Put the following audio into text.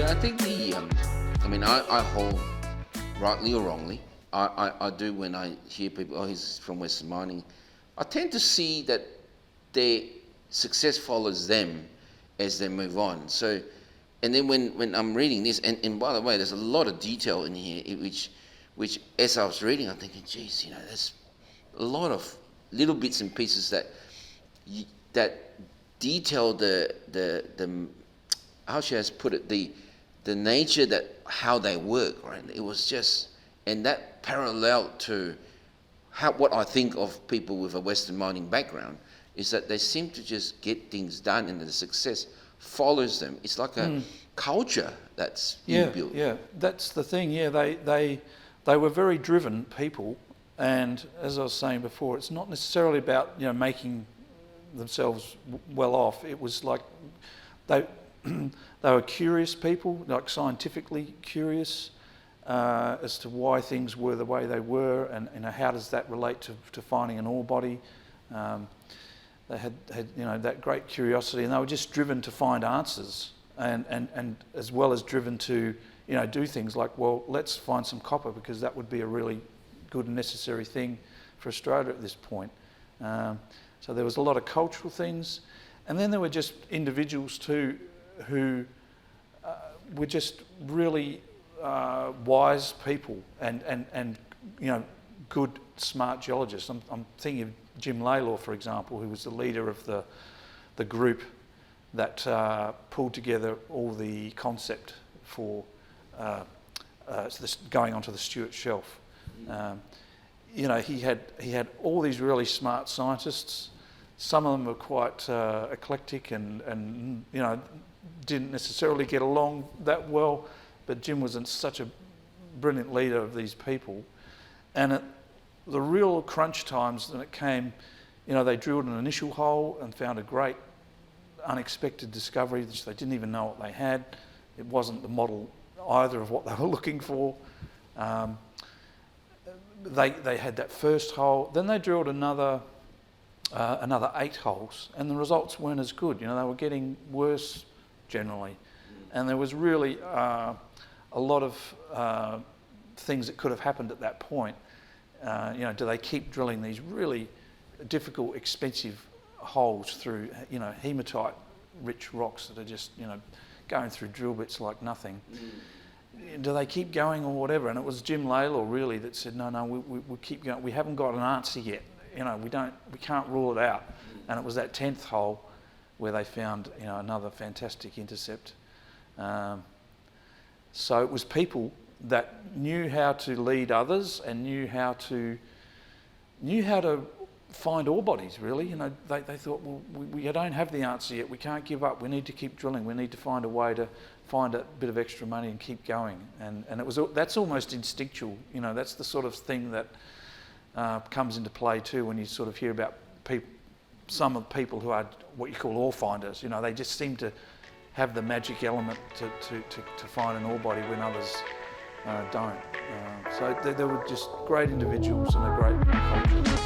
Yeah, I think I hold, rightly or wrongly, I do when I hear people, oh, he's from Western mining. I tend to see that their success follows them as they move on. So, and then when I'm reading this, and by the way, there's a lot of detail in here, which as I was reading, I'm thinking, geez, there's a lot of little bits and pieces that detail the how should I put it, the nature that how they work, right? It was just, and that parallel to what I think of people with a Western mining background is that they seem to just get things done, and the success follows them. It's like a culture that's inbuilt. Yeah, that's the thing. Yeah, they were very driven people, and as I was saying before, it's not necessarily about making themselves well off. It was like they were curious people, like scientifically curious as to why things were the way they were, and how does that relate to finding an ore body. They had that great curiosity, and they were just driven to find answers, and as well as driven to do things like, well, let's find some copper because that would be a really good and necessary thing for Australia at this point. So there was a lot of cultural things, and then there were just individuals too who were just really wise people and good, smart geologists. I'm thinking of Jim Laylor, for example, who was the leader of the group that pulled together all the concept for going onto the Stuart Shelf. He had all these really smart scientists. Some of them were quite eclectic and didn't necessarily get along that well, but Jim was such a brilliant leader of these people. And at the real crunch times, when it came, they drilled an initial hole and found a great unexpected discovery which they didn't even know what they had. It wasn't the model either of what they were looking for. They had that first hole, then they drilled another 8 holes, and the results weren't as good. They were getting worse generally, and there was really a lot of things that could have happened at that point. Do they keep drilling these really difficult, expensive holes through hematite-rich rocks that are just going through drill bits like nothing? Do they keep going or whatever? And it was Jim Laylor really that said, no, we keep going. We haven't got an answer yet. We can't rule it out. And it was that 10th hole where they found another fantastic intercept. So it was people that knew how to lead others and knew how to find ore bodies. Really, they thought, well, we don't have the answer yet. We can't give up. We need to keep drilling. We need to find a way to find a bit of extra money and keep going. And that's almost instinctual. That's the sort of thing that comes into play too when you sort of hear about some of the people who are what you call ore finders. They just seem to have the magic element to find an ore body when others don't. So they were just great individuals and a great culture.